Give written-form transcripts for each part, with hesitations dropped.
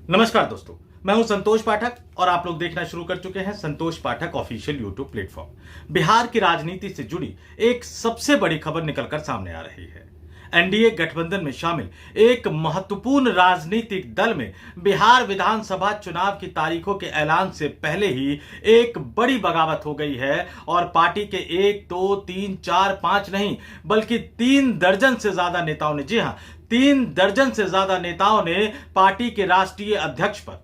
नमस्कार दोस्तों, मैं हूं संतोष पाठक और आप लोग देखना शुरू कर चुके हैं संतोष पाठक ऑफिशियल यूट्यूब प्लेटफॉर्म। बिहार की राजनीति से जुड़ी एक सबसे बड़ी खबर निकलकर सामने आ रही है। एनडीए गठबंधन में शामिल एक महत्वपूर्ण राजनीतिक दल में बिहार विधानसभा चुनाव की तारीखों के ऐलान से पहले ही एक बड़ी बगावत हो गई है और पार्टी के 1, 2, 3, 4, 5 नहीं बल्कि 3 दर्जन से ज्यादा नेताओं ने, जी हां, 3 दर्जन से ज्यादा नेताओं ने पार्टी के राष्ट्रीय अध्यक्ष पर,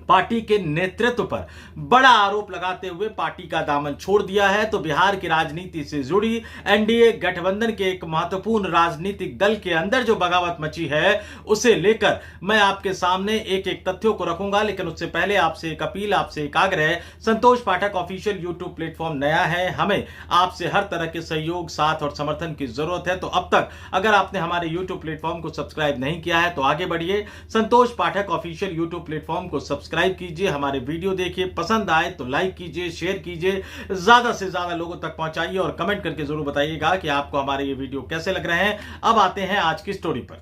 पार्टी के नेतृत्व पर बड़ा आरोप लगाते हुए पार्टी का दामन छोड़ दिया है। तो बिहार की राजनीति से जुड़ी एनडीए गठबंधन के एक महत्वपूर्ण राजनीतिक दल के अंदर जो बगावत मची है उसे लेकर मैं आपके सामने एक एक तथ्यों को रखूंगा। लेकिन उससे पहले आपसे एक अपील, आपसे एक आग्रह। संतोष पाठक ऑफिशियल यूट्यूब प्लेटफॉर्म नया है, हमें आपसे हर तरह के सहयोग, साथ और समर्थन की जरूरत है। तो अब तक अगर आपने हमारे यूट्यूब प्लेटफॉर्म को सब्सक्राइब नहीं किया है तो आगे बढ़िए, संतोष पाठक ऑफिशियल यूट्यूब प्लेटफॉर्म को सब्सक्राइब कीजिए, हमारे वीडियो देखिए, पसंद आए तो लाइक कीजिए, शेयर कीजिए, ज्यादा से ज्यादा लोगों तक पहुंचाइए और कमेंट करके जरूर बताइएगा कि आपको हमारे ये वीडियो कैसे लग रहे हैं। अब आते हैं आज की स्टोरी पर।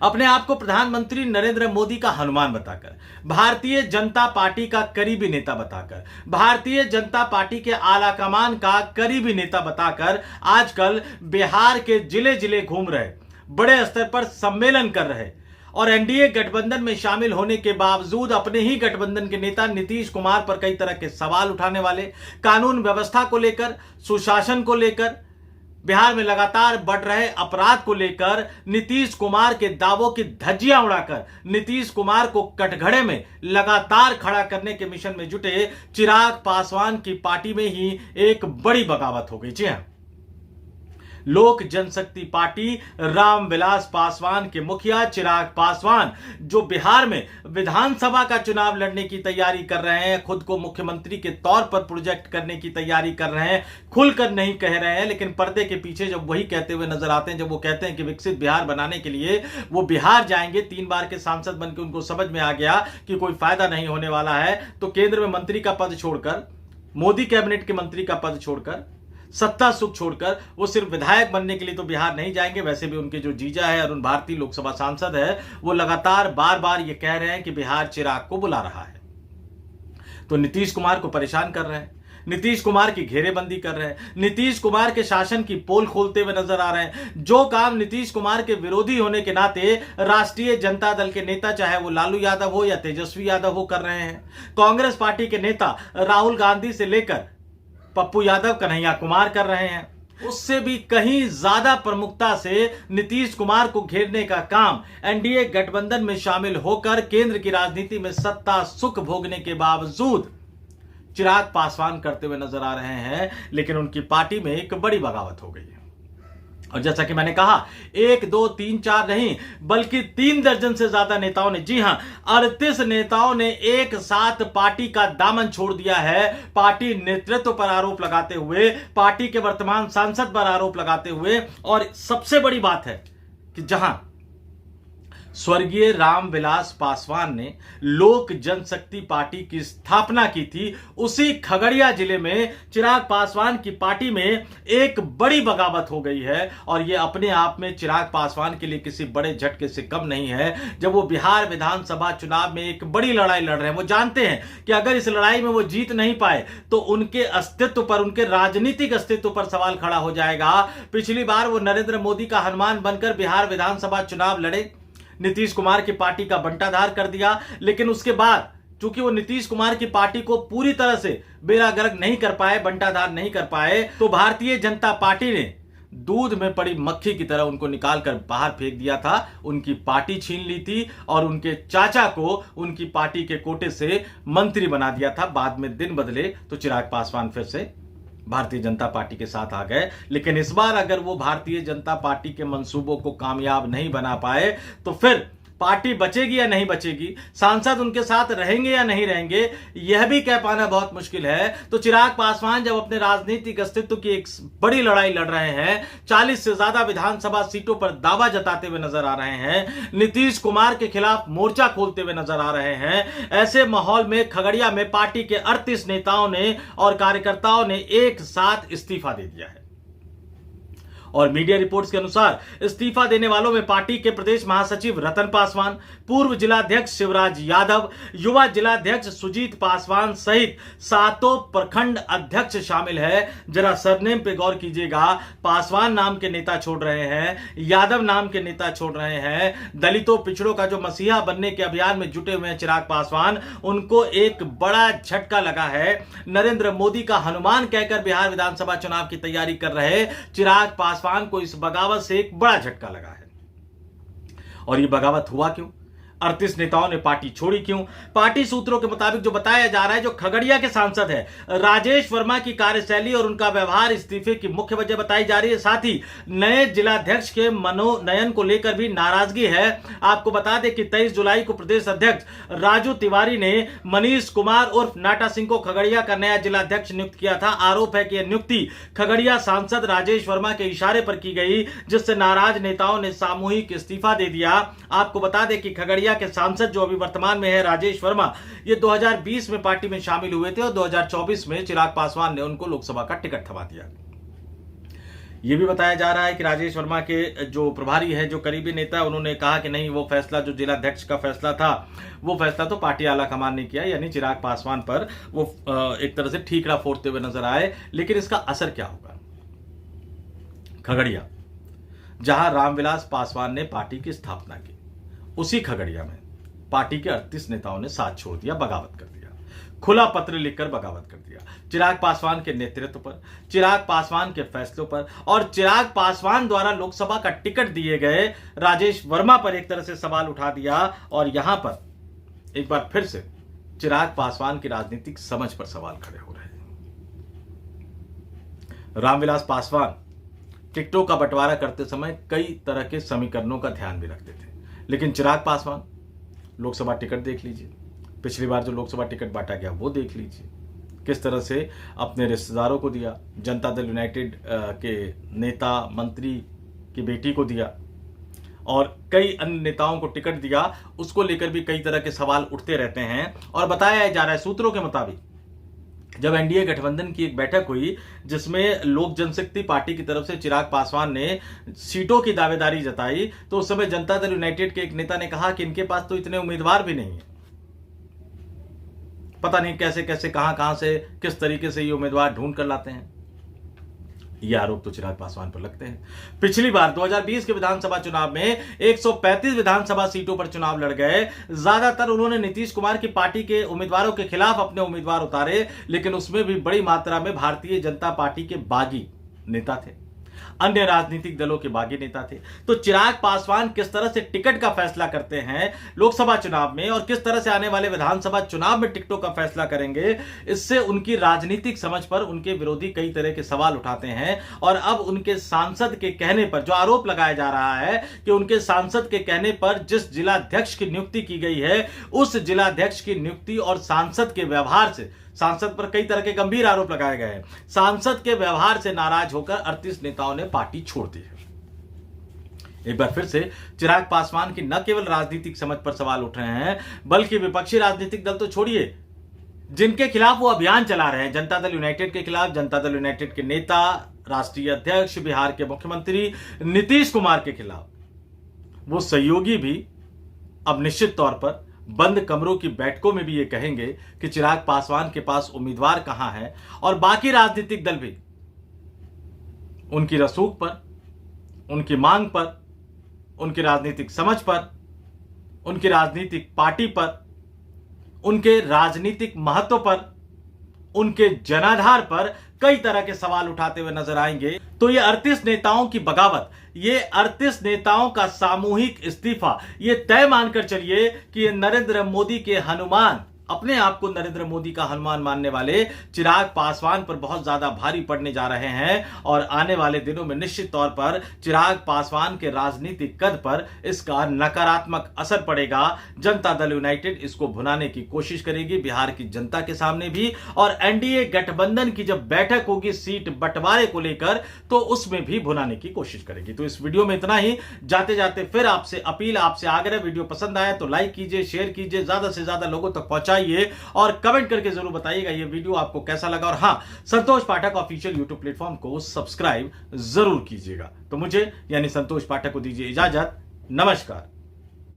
अपने आप को प्रधानमंत्री नरेंद्र मोदी का हनुमान बताकर, भारतीय जनता पार्टी का करीबी नेता बताकर, भारतीय जनता पार्टी के आला कमान का करीबी नेता बताकर आजकल बिहार के जिले जिले घूम रहे, बड़े स्तर पर सम्मेलन कर रहे और एनडीए गठबंधन में शामिल होने के बावजूद अपने ही गठबंधन के नेता नीतीश कुमार पर कई तरह के सवाल उठाने वाले, कानून व्यवस्था को लेकर, सुशासन को लेकर, बिहार में लगातार बढ़ रहे अपराध को लेकर नीतीश कुमार के दावों की धज्जियां उड़ाकर नीतीश कुमार को कटघरे में लगातार खड़ा करने के मिशन में जुटे चिराग पासवान की पार्टी में ही एक बड़ी बगावत हो गई। जी हां, लोक जनशक्ति पार्टी रामविलास पासवान के मुखिया चिराग पासवान, जो बिहार में विधानसभा का चुनाव लड़ने की तैयारी कर रहे हैं, खुद को मुख्यमंत्री के तौर पर प्रोजेक्ट करने की तैयारी कर रहे हैं, खुलकर नहीं कह रहे हैं लेकिन पर्दे के पीछे जब वही कहते हुए नजर आते हैं, जब वो कहते हैं कि विकसित बिहार बनाने के लिए वो बिहार जाएंगे, 3 बार के सांसद बनकर उनको समझ में आ गया कि कोई फायदा नहीं होने वाला है, तो केंद्र में मंत्री का पद छोड़कर, मोदी कैबिनेट के मंत्री का पद छोड़कर, सत्ता सुख छोड़कर वो सिर्फ विधायक बनने के लिए तो बिहार नहीं जाएंगे। वैसे भी उनके जो जीजा है, अरुण भारती लोकसभा सांसद है, वो लगातार बार बार ये कह रहे हैं कि बिहार चिराग को बुला रहा है, तो नीतीश कुमार को परेशान कर रहे हैं, नीतीश कुमार की घेरेबंदी कर रहे हैं, नीतीश कुमार के शासन की पोल खोलते हुए नजर आ रहे हैं। जो काम नीतीश कुमार के विरोधी होने के नाते राष्ट्रीय जनता दल के नेता, चाहे वो लालू यादव हो या तेजस्वी यादव हो, कर रहे हैं। कांग्रेस पार्टी के नेता राहुल गांधी से लेकर पप्पू यादव, कन्हैया कुमार कर रहे हैं। उससे भी कहीं ज्यादा प्रमुखता से नीतीश कुमार को घेरने का काम एनडीए गठबंधन में शामिल होकर केंद्र की राजनीति में सत्ता सुख भोगने के बावजूद चिराग पासवान करते हुए नजर आ रहे हैं। लेकिन उनकी पार्टी में एक बड़ी बगावत हो गई है और जैसा कि मैंने कहा, 1, 2, 3, 4 नहीं बल्कि 3 दर्जन से ज्यादा नेताओं ने, जी हां, 38 नेताओं ने एक साथ पार्टी का दामन छोड़ दिया है। पार्टी नेतृत्व पर आरोप लगाते हुए, पार्टी के वर्तमान सांसद पर आरोप लगाते हुए। और सबसे बड़ी बात है कि जहां स्वर्गीय रामविलास पासवान ने लोक जनशक्ति पार्टी की स्थापना की थी, उसी खगड़िया जिले में चिराग पासवान की पार्टी में एक बड़ी बगावत हो गई है। और यह अपने आप में चिराग पासवान के लिए किसी बड़े झटके से कम नहीं है। जब वो बिहार विधानसभा चुनाव में एक बड़ी लड़ाई लड़ रहे हैं, वो जानते हैं कि अगर इस लड़ाई में वो जीत नहीं पाए तो उनके अस्तित्व पर, उनके राजनीतिक अस्तित्व पर सवाल खड़ा हो जाएगा। पिछली बार वो नरेंद्र मोदी का हनुमान बनकर बिहार विधानसभा चुनाव लड़े, नीतीश कुमार की पार्टी का बंटाधार कर दिया। लेकिन उसके बाद चूंकि वो नीतीश कुमार की पार्टी को पूरी तरह से बेड़ा गर्क नहीं कर पाए, बंटाधार नहीं कर पाए, तो भारतीय जनता पार्टी ने दूध में पड़ी मक्खी की तरह उनको निकालकर बाहर फेंक दिया था। उनकी पार्टी छीन ली थी और उनके चाचा को उनकी पार्टी के कोटे से मंत्री बना दिया था। बाद में दिन बदले तो चिराग पासवान फिर से भारतीय जनता पार्टी के साथ आ गए। लेकिन इस बार अगर वो भारतीय जनता पार्टी के मंसूबों को कामयाब नहीं बना पाए तो फिर पार्टी बचेगी या नहीं बचेगी, सांसद उनके साथ रहेंगे या नहीं रहेंगे, यह भी कह पाना बहुत मुश्किल है। तो चिराग पासवान जब अपने राजनीतिक अस्तित्व की एक बड़ी लड़ाई लड़ रहे हैं, 40 से ज्यादा विधानसभा सीटों पर दावा जताते हुए नजर आ रहे हैं, नीतीश कुमार के खिलाफ मोर्चा खोलते हुए नजर आ रहे हैं, ऐसे माहौल में खगड़िया में पार्टी के 38 नेताओं ने और कार्यकर्ताओं ने एक साथ इस्तीफा दे दिया है। और मीडिया रिपोर्ट्स के अनुसार इस्तीफा देने वालों में पार्टी के प्रदेश महासचिव रतन पासवान, पूर्व जिलाध्यक्ष शिवराज यादव, युवा जिलाध्यक्ष सुजीत पासवान सहित 7 प्रखंड अध्यक्ष शामिल है। जरा सरनेम पे गौर कीजिएगा, पासवान नाम के नेता छोड़ रहे हैं, यादव नाम के नेता छोड़ रहे हैं। दलितों पिछड़ों का जो मसीहा बनने के अभियान में जुटे हुए हैं चिराग पासवान, उनको एक बड़ा झटका लगा है। नरेंद्र मोदी का हनुमान कहकर बिहार विधानसभा चुनाव की तैयारी कर रहे चिराग पासवान को इस बगावत से एक बड़ा झटका लगा है। और यह बगावत हुआ क्यों? 38 नेताओं ने पार्टी छोड़ी क्यों? पार्टी सूत्रों के मुताबिक जो बताया जा रहा है, जो खगड़िया के सांसद है राजेश वर्मा की कार्यशैली और उनका व्यवहार इस्तीफे की मुख्य वजह बताई जा रही है। साथ ही नए जिलाध्यक्ष के मनोनयन को लेकर भी नाराजगी है। आपको बता दें कि 23 जुलाई को प्रदेश अध्यक्ष राजू तिवारी ने मनीष कुमार उर्फ नाटा सिंह को खगड़िया का नया जिलाध्यक्ष नियुक्त किया था। आरोप है कि यह नियुक्ति खगड़िया सांसद राजेश वर्मा के इशारे पर की गई, जिससे नाराज नेताओं ने सामूहिक इस्तीफा दे दिया। आपको बता दें कि खगड़िया के सांसद जो अभी वर्तमान में है राजेश वर्मा, ये 2020 में पार्टी में शामिल हुए थे और 2024 में चिराग पासवान ने उनको लोकसभा का टिकट थमा दिया। यह भी बताया जा रहा है कि राजेश वर्मा के जो प्रभारी है, जो करीबी नेता, उन्होंने कहा कि नहीं, वो फैसला जो जिलाध्यक्ष का फैसला था, वो फैसला तो पार्टी आला कमान ने किया, यानी चिराग पासवान पर वो एक तरह से ठीकरा फोड़ते हुए नजर आए। लेकिन इसका असर क्या होगा? खगड़िया, जहां रामविलास पासवान ने पार्टी की स्थापना की, उसी खगड़िया में पार्टी के 38 नेताओं ने साथ छोड़ दिया, बगावत कर दिया, खुला पत्र लिखकर बगावत कर दिया चिराग पासवान के नेतृत्व पर, चिराग पासवान के फैसलों पर और चिराग पासवान द्वारा लोकसभा का टिकट दिए गए राजेश वर्मा पर एक तरह से सवाल उठा दिया। और यहां पर एक बार फिर से चिराग पासवान की राजनीतिक समझ पर सवाल खड़े हो रहे हैं। रामविलास पासवान टिकटों का बंटवारा करते समय कई तरह के समीकरणों का ध्यान भी रखते थे, लेकिन चिराग पासवान, लोकसभा टिकट देख लीजिए, पिछली बार जो लोकसभा टिकट बांटा गया वो देख लीजिए, किस तरह से अपने रिश्तेदारों को दिया, जनता दल यूनाइटेड के नेता मंत्री की बेटी को दिया और कई अन्य नेताओं को टिकट दिया। उसको लेकर भी कई तरह के सवाल उठते रहते हैं। और बताया जा रहा है सूत्रों के मुताबिक, जब एनडीए गठबंधन की एक बैठक हुई जिसमें लोक जनशक्ति पार्टी की तरफ से चिराग पासवान ने सीटों की दावेदारी जताई, तो उस समय जनता दल यूनाइटेड के एक नेता ने कहा कि इनके पास तो इतने उम्मीदवार भी नहीं है, पता नहीं कैसे कैसे कहां से किस तरीके से ये उम्मीदवार ढूंढ कर लाते हैं। ये आरोप तो चिराग पासवान पर लगते हैं। पिछली बार 2020 के विधानसभा चुनाव में 135 विधानसभा सीटों पर चुनाव लड़ गए। ज्यादातर उन्होंने नीतीश कुमार की पार्टी के उम्मीदवारों के खिलाफ अपने उम्मीदवार उतारे, लेकिन उसमें भी बड़ी मात्रा में भारतीय जनता पार्टी के बागी नेता थे, अन्य राजनीतिक दलों के बागी नेता थे। तो चिराग पासवान किस तरह से टिकट का फैसला करते हैं लोकसभा चुनाव में और किस तरह से आने वाले विधानसभा चुनाव में टिकटों का फैसला करेंगे, इससे उनकी राजनीतिक समझ पर उनके विरोधी कई तरह के सवाल उठाते हैं। और अब उनके सांसद के कहने पर जो आरोप लगाया जा रहा है कि उनके सांसद के कहने पर जिस जिलाध्यक्ष की नियुक्ति की गई है, उस जिलाध्यक्ष की नियुक्ति और सांसद के व्यवहार से, सांसद पर कई तरह के गंभीर आरोप लगाए गए हैं, सांसद के व्यवहार से नाराज होकर 38 नेताओं ने पार्टी छोड़ दी है। एक बार फिर से चिराग पासवान की न केवल राजनीतिक समझ पर सवाल उठ रहे हैं, बल्कि विपक्षी राजनीतिक दल तो छोड़िए, जिनके खिलाफ वो अभियान चला रहे हैं, जनता दल यूनाइटेड के खिलाफ, जनता दल यूनाइटेड के नेता, राष्ट्रीय अध्यक्ष, बिहार के मुख्यमंत्री नीतीश कुमार के खिलाफ, वो सहयोगी भी अब निश्चित तौर पर बंद कमरों की बैठकों में भी ये कहेंगे कि चिराग पासवान के पास उम्मीदवार कहां है। और बाकी राजनीतिक दल भी उनकी रसूख पर, उनकी मांग पर, उनकी राजनीतिक समझ पर, उनकी राजनीतिक पार्टी पर, उनके राजनीतिक महत्व पर, उनके जनाधार पर कई तरह के सवाल उठाते हुए नजर आएंगे। तो ये 38 नेताओं की बगावत, ये 38 नेताओं का सामूहिक इस्तीफा, ये तय मानकर चलिए कि ये नरेंद्र मोदी के हनुमान, अपने आप को नरेंद्र मोदी का हनुमान मानने वाले चिराग पासवान पर बहुत ज्यादा भारी पड़ने जा रहे हैं। और आने वाले दिनों में निश्चित तौर पर चिराग पासवान के राजनीतिक कद पर इसका नकारात्मक असर पड़ेगा। जनता दल यूनाइटेड इसको भुनाने की कोशिश करेगी बिहार की जनता के सामने भी, और एनडीए गठबंधन की जब बैठक होगी सीट बंटवारे को लेकर, तो उसमें भी भुनाने की कोशिश करेगी। तो इस वीडियो में इतना ही। जाते जाते फिर आपसे अपील, आपसे आग्रह, वीडियो पसंद आया तो लाइक कीजिए, शेयर कीजिए, ज्यादा से ज्यादा लोगों तक पहुंचाइए जाइए और कमेंट करके जरूर बताइएगा ये वीडियो आपको कैसा लगा। और हाँ, संतोष पाठक ऑफिशियल यूट्यूब प्लेटफॉर्म को सब्सक्राइब जरूर कीजिएगा। तो मुझे यानी संतोष पाठक को दीजिए इजाजत। नमस्कार।